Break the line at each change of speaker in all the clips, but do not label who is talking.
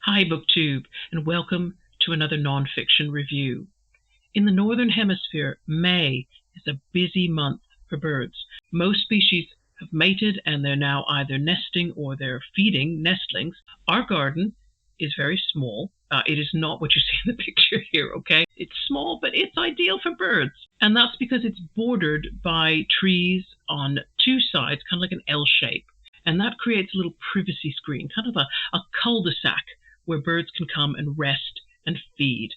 Hi, BookTube, and welcome to another nonfiction review. In the Northern Hemisphere, May is a busy month for birds. Most species have mated and they're now either nesting or they're feeding nestlings. Our garden is very small. It is not what you see in the picture here, okay? It's small, but it's ideal for birds. And that's because it's bordered by trees on two sides, kind of like an L shape. And that creates a little privacy screen, kind of a cul-de-sac where birds can come and rest and feed.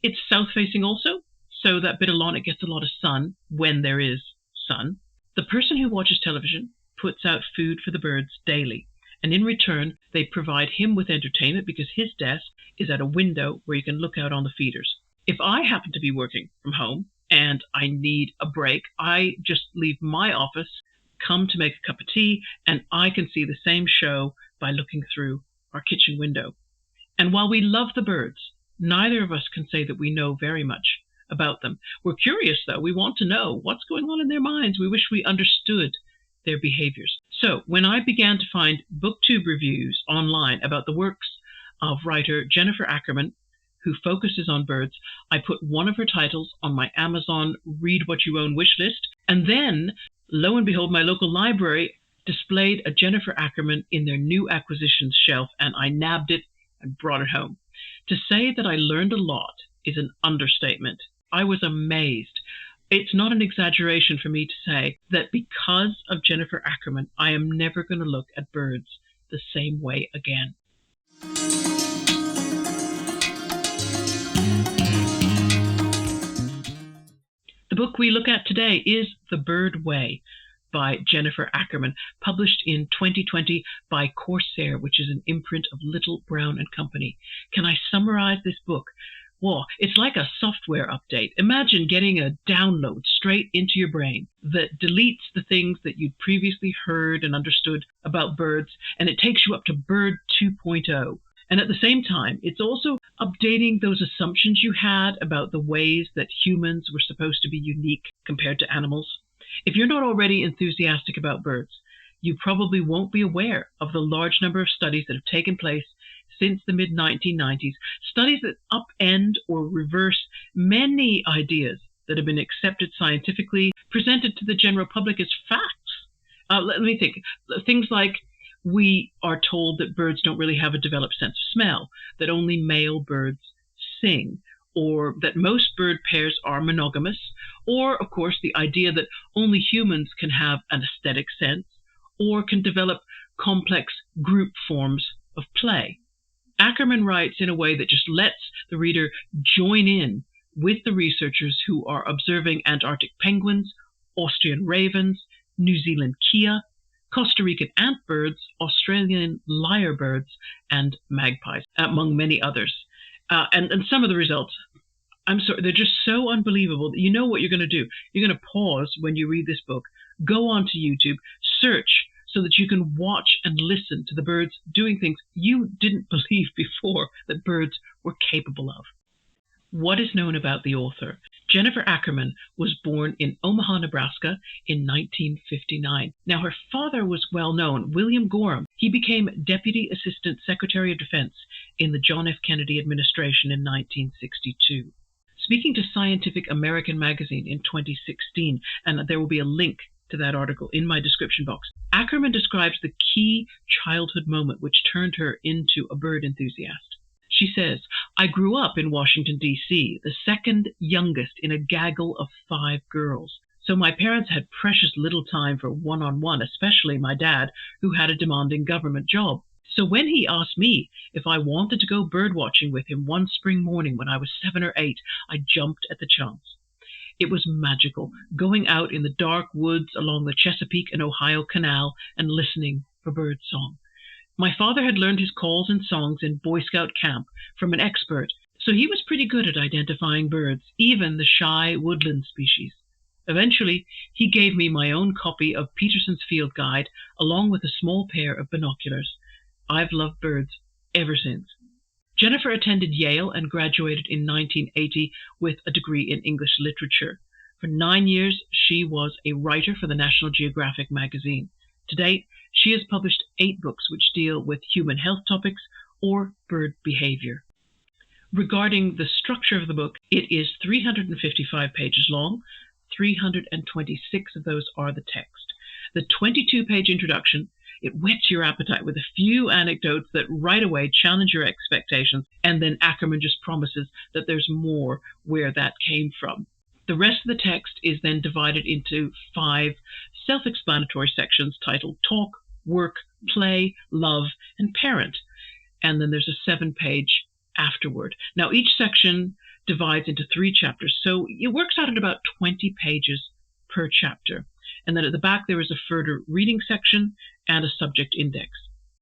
It's south-facing also, so that bit of lawn, it gets a lot of sun when there is sun. The person who watches television puts out food for the birds daily, and in return, they provide him with entertainment because his desk is at a window where you can look out on the feeders. If I happen to be working from home and I need a break, I just leave my office, come to make a cup of tea, and I can see the same show by looking through our kitchen window. And while we love the birds, neither of us can say that we know very much about them. We're curious, though. We want to know what's going on in their minds. We wish we understood their behaviors. So when I began to find BookTube reviews online about the works of writer Jennifer Ackerman, who focuses on birds, I put one of her titles on my Amazon Read What You Own wish list. And then, lo and behold, my local library displayed a Jennifer Ackerman in their new acquisitions shelf, and I nabbed it and brought it home. To say that I learned a lot is an understatement. I was amazed. It's not an exaggeration for me to say that because of Jennifer Ackerman, I am never going to look at birds the same way again. The book we look at today is The Bird Way by Jennifer Ackerman, published in 2020 by Corsair, which is an imprint of Little, Brown and Company. Can I summarize this book? Well, it's like a software update. Imagine getting a download straight into your brain that deletes the things that you'd previously heard and understood about birds, and it takes you up to Bird 2.0. And at the same time, it's also updating those assumptions you had about the ways that humans were supposed to be unique compared to animals. If you're not already enthusiastic about birds, you probably won't be aware of the large number of studies that have taken place since the mid-1990s, studies that upend or reverse many ideas that have been accepted scientifically, presented to the general public as facts. Let me think. Things like we are told that birds don't really have a developed sense of smell, that only male birds sing, or that most bird pairs are monogamous, or, of course, the idea that only humans can have an aesthetic sense or can develop complex group forms of play. Ackerman writes in a way that just lets the reader join in with the researchers who are observing Antarctic penguins, Austrian ravens, New Zealand kea, Costa Rican antbirds, Australian lyrebirds, and magpies, among many others. And some of the results, I'm sorry, they're just so unbelievable that you know what you're going to do. You're going to pause when you read this book, go onto YouTube, search so that you can watch and listen to the birds doing things you didn't believe before that birds were capable of. What is known about the author? Jennifer Ackerman was born in Omaha, Nebraska in 1959. Now, her father was well known, William Gorham. He became Deputy Assistant Secretary of Defense in the John F. Kennedy administration in 1962. Speaking to Scientific American magazine in 2016, and there will be a link to that article in my description box, Ackerman describes the key childhood moment which turned her into a bird enthusiast. She says, "I grew up in Washington, D.C., the second youngest in a gaggle of 5 girls. So my parents had precious little time for one-on-one, especially my dad, who had a demanding government job. So when he asked me if I wanted to go bird watching with him one spring morning when I was 7 or 8, I jumped at the chance. It was magical, going out in the dark woods along the Chesapeake and Ohio Canal and listening for bird song. My father had learned his calls and songs in Boy Scout camp from an expert, so he was pretty good at identifying birds, even the shy woodland species. Eventually, he gave me my own copy of Peterson's Field Guide, along with a small pair of binoculars. I've loved birds ever since." Jennifer attended Yale and graduated in 1980 with a degree in English literature. For 9 years, she was a writer for the National Geographic magazine. To date, she has published 8 books which deal with human health topics or bird behavior. Regarding the structure of the book, it is 355 pages long. 326 of those are the text. The 22-page introduction, it whets your appetite with a few anecdotes that right away challenge your expectations, and then Ackerman just promises that there's more where that came from. The rest of the text is then divided into 5 self-explanatory sections titled Talk, Work, Play, Love, and Parent. And then there's a 7-page afterward. Now, each section divides into 3 chapters, so it works out at about 20 pages per chapter. And then at the back, there is a further reading section and a subject index.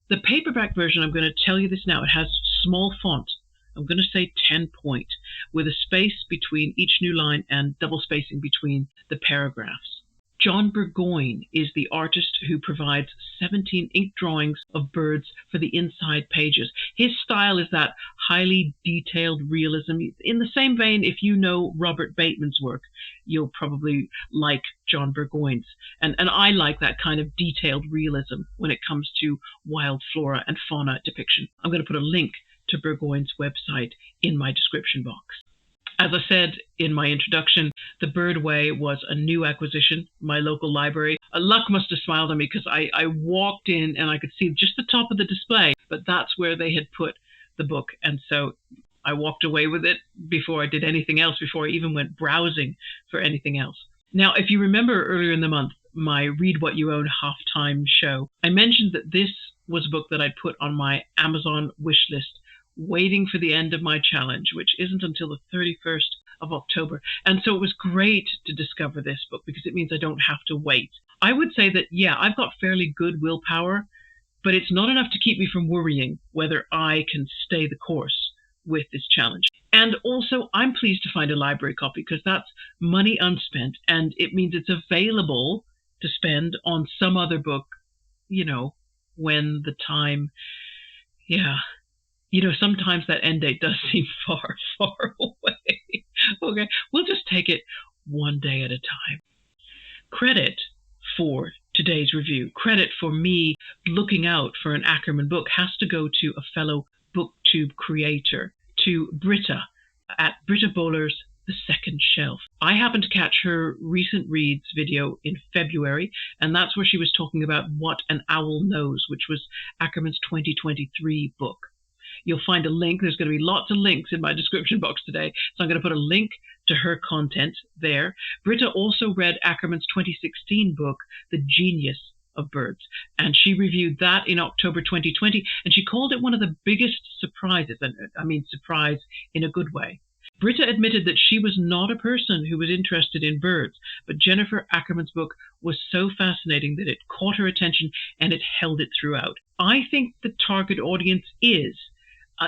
The paperback version, I'm going to tell you this now, it has small font. I'm going to say 10 point, with a space between each new line and double spacing between the paragraphs. John Burgoyne is the artist who provides 17 ink drawings of birds for the inside pages. His style is that highly detailed realism. In the same vein, if you know Robert Bateman's work, you'll probably like John Burgoyne's. And I like that kind of detailed realism when it comes to wild flora and fauna depiction. I'm going to put a link to Burgoyne's website in my description box. As I said in my introduction, The Birdway was a new acquisition, my local library. Luck must have smiled on me because I walked in and I could see just the top of the display, but that's where they had put the book. And so I walked away with it before I did anything else, before I even went browsing for anything else. Now, if you remember earlier in the month, my Read What You Own halftime show, I mentioned that this was a book that I'd put on my Amazon wish list, waiting for the end of my challenge, which isn't until the 31st of October. And so it was great to discover this book because it means I don't have to wait. I would say that, yeah, I've got fairly good willpower, but it's not enough to keep me from worrying whether I can stay the course with this challenge. And also, I'm pleased to find a library copy because that's money unspent, and it means it's available to spend on some other book, you know, when the time, yeah. You know, sometimes that end date does seem far, far away. Okay, we'll just take it one day at a time. Credit for today's review, credit for me looking out for an Ackerman book has to go to a fellow BookTube creator, to Britta at Britta Bowler's The Second Shelf. I happened to catch her recent reads video in February, and that's where she was talking about What an Owl Knows, which was Ackerman's 2023 book. You'll find a link. There's going to be lots of links in my description box today. So I'm going to put a link to her content there. Britta also read Ackerman's 2016 book, The Genius of Birds, and she reviewed that in October 2020, and she called it one of the biggest surprises, and I mean surprise in a good way. Britta admitted that she was not a person who was interested in birds, but Jennifer Ackerman's book was so fascinating that it caught her attention and it held it throughout. I think the target audience is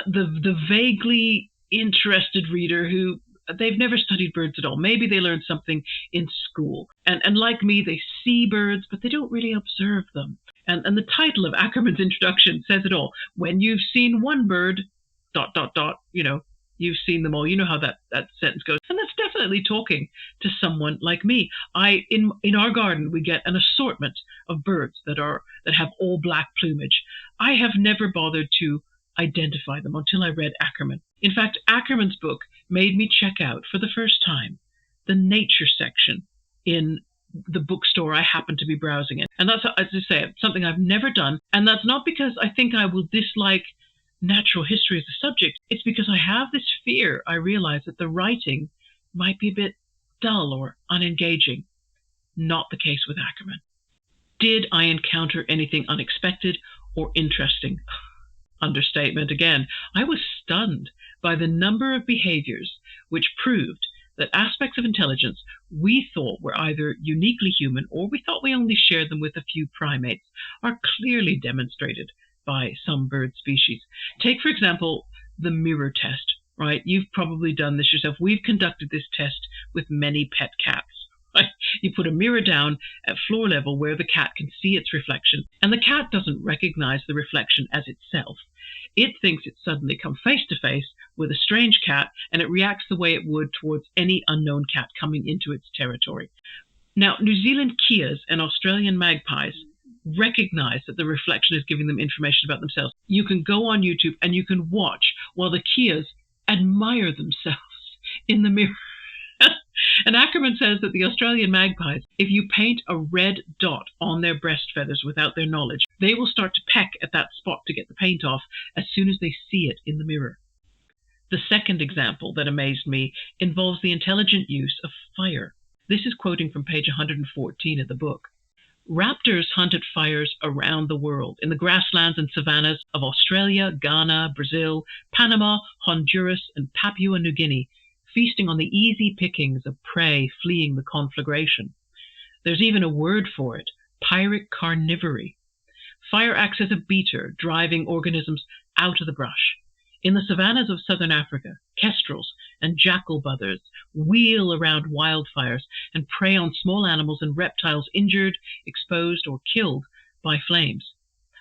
the vaguely interested reader who they've never studied birds at all. Maybe they learned something in school. And like me, they see birds, but they don't really observe them. And the title of Ackerman's introduction says it all. When you've seen one bird, ... you know, you've seen them all. You know how that sentence goes. And that's definitely talking to someone like me. In our garden, we get an assortment of birds that have all black plumage. I have never bothered to identify them until I read Ackerman. In fact, Ackerman's book made me check out for the first time the nature section in the bookstore I happened to be browsing in. And that's, as I say, something I've never done. And that's not because I think I will dislike natural history as a subject. It's because I have this fear, I realize, that the writing might be a bit dull or unengaging. Not the case with Ackerman. Did I encounter anything unexpected or interesting? Understatement again. I was stunned by the number of behaviors which proved that aspects of intelligence we thought were either uniquely human or we thought we only shared them with a few primates are clearly demonstrated by some bird species. Take, for example, the mirror test, right? You've probably done this yourself. We've conducted this test with many pet cats. Right? You put a mirror down at floor level where the cat can see its reflection, and the cat doesn't recognize the reflection as itself. It thinks it's suddenly come face to face with a strange cat, and it reacts the way it would towards any unknown cat coming into its territory. Now, New Zealand keas and Australian magpies, recognize that the reflection is giving them information about themselves. You can go on YouTube and you can watch while the Kias admire themselves in the mirror. And Ackerman says that the Australian magpies, if you paint a red dot on their breast feathers without their knowledge, they will start to peck at that spot to get the paint off as soon as they see it in the mirror. The second example that amazed me involves the intelligent use of fire. This is quoting from page 114 of the book. Raptors hunted fires around the world, in the grasslands and savannas of Australia, Ghana, Brazil, Panama, Honduras, and Papua New Guinea, feasting on the easy pickings of prey fleeing the conflagration. There's even a word for it, pyrrhic carnivory. Fire acts as a beater, driving organisms out of the brush. In the savannas of southern Africa, kestrels and jackal buzzards wheel around wildfires and prey on small animals and reptiles injured, exposed, or killed by flames.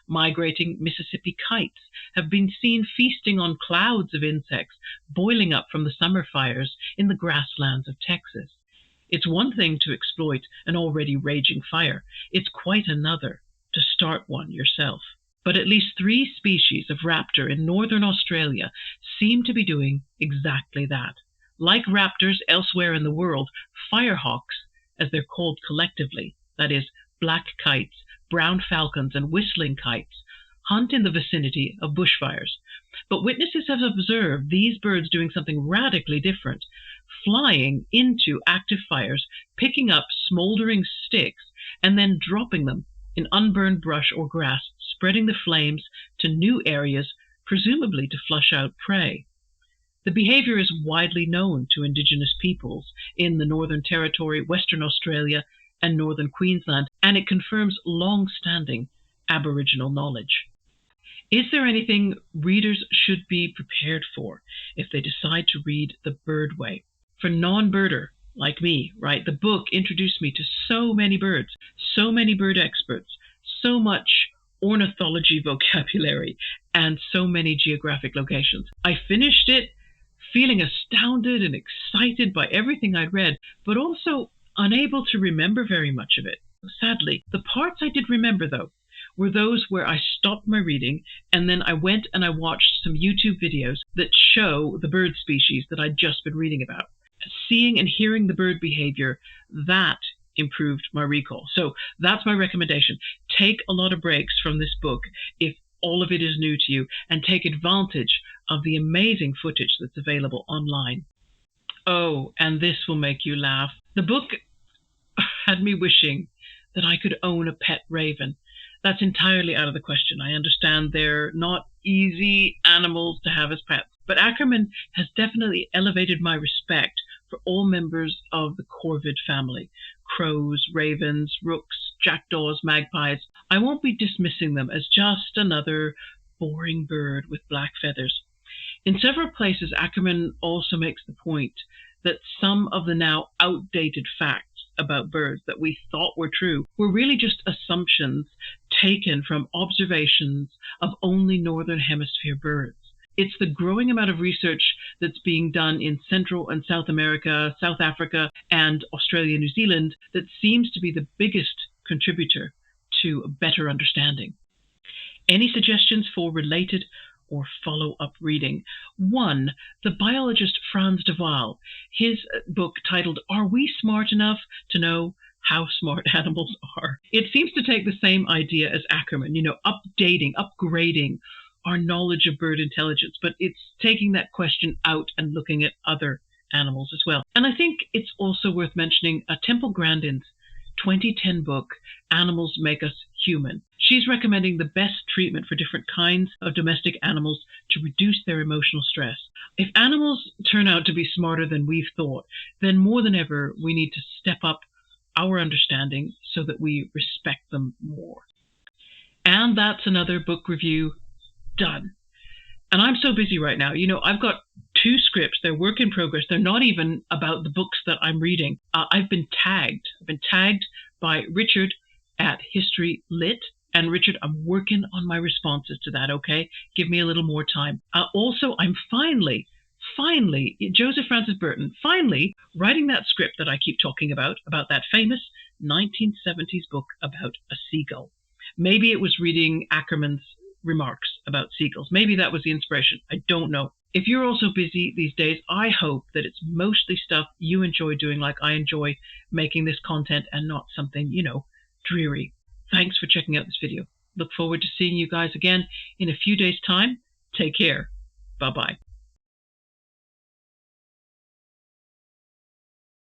Migrating Mississippi kites have been seen feasting on clouds of insects boiling up from the summer fires in the grasslands of Texas. It's one thing to exploit an already raging fire. It's quite another to start one yourself. But at least 3 species of raptor in northern Australia seem to be doing exactly that. Like raptors elsewhere in the world, firehawks, as they're called collectively, that is, black kites, brown falcons, and whistling kites, hunt in the vicinity of bushfires. But witnesses have observed these birds doing something radically different, flying into active fires, picking up smoldering sticks, and then dropping them in unburned brush or grass, spreading the flames to new areas, presumably to flush out prey. The behavior is widely known to Indigenous peoples in the Northern Territory, Western Australia, and Northern Queensland, and it confirms long-standing Aboriginal knowledge. Is there anything readers should be prepared for if they decide to read The Bird Way? For non-birder like me, right, the book introduced me to so many birds, so many bird experts, so much ornithology vocabulary, and so many geographic locations. I finished it feeling astounded and excited by everything I'd read, but also unable to remember very much of it. Sadly, the parts I did remember, though, were those where I stopped my reading and then I went and I watched some YouTube videos that show the bird species that I'd just been reading about. Seeing and hearing the bird behavior, that improved my recall. So that's my recommendation. Take a lot of breaks from this book if all of it is new to you, and take advantage of the amazing footage that's available online. Oh, and this will make you laugh. The book had me wishing that I could own a pet raven. That's entirely out of the question. I understand they're not easy animals to have as pets, but Ackerman has definitely elevated my respect for all members of the corvid family. Crows, ravens, rooks, jackdaws, magpies. I won't be dismissing them as just another boring bird with black feathers. In several places, Ackerman also makes the point that some of the now outdated facts about birds that we thought were true were really just assumptions taken from observations of only Northern Hemisphere birds. It's the growing amount of research that's being done in Central and South America, South Africa, and Australia, New Zealand that seems to be the biggest contributor to a better understanding. Any suggestions for related or follow-up reading? 1. The biologist Frans de Waal, his book titled Are We Smart Enough to Know How Smart Animals Are? It seems to take the same idea as Ackerman, updating, upgrading our knowledge of bird intelligence, but it's taking that question out and looking at other animals as well. And I think it's also worth mentioning Temple Grandin's 2010 book, Animals Make Us Human. She's recommending the best treatment for different kinds of domestic animals to reduce their emotional stress. If animals turn out to be smarter than we've thought, then more than ever, we need to step up our understanding so that we respect them more. And that's another book review done. And I'm so busy right now. I've got 2 scripts. They're work in progress. They're not even about the books that I'm reading. I've been tagged. By Richard at History Lit. And Richard, I'm working on my responses to that, okay? Give me a little more time. Also, I'm finally, Joseph Francis Burton, finally writing that script that I keep talking about that famous 1970s book about a seagull. Maybe it was reading Ackerman's remarks about seagulls. Maybe that was the inspiration. I don't know. If you're also busy these days, I hope that it's mostly stuff you enjoy doing, like I enjoy making this content, and not something, dreary. Thanks for checking out this video. Look forward to seeing you guys again in a few days' time. Take care. Bye-bye.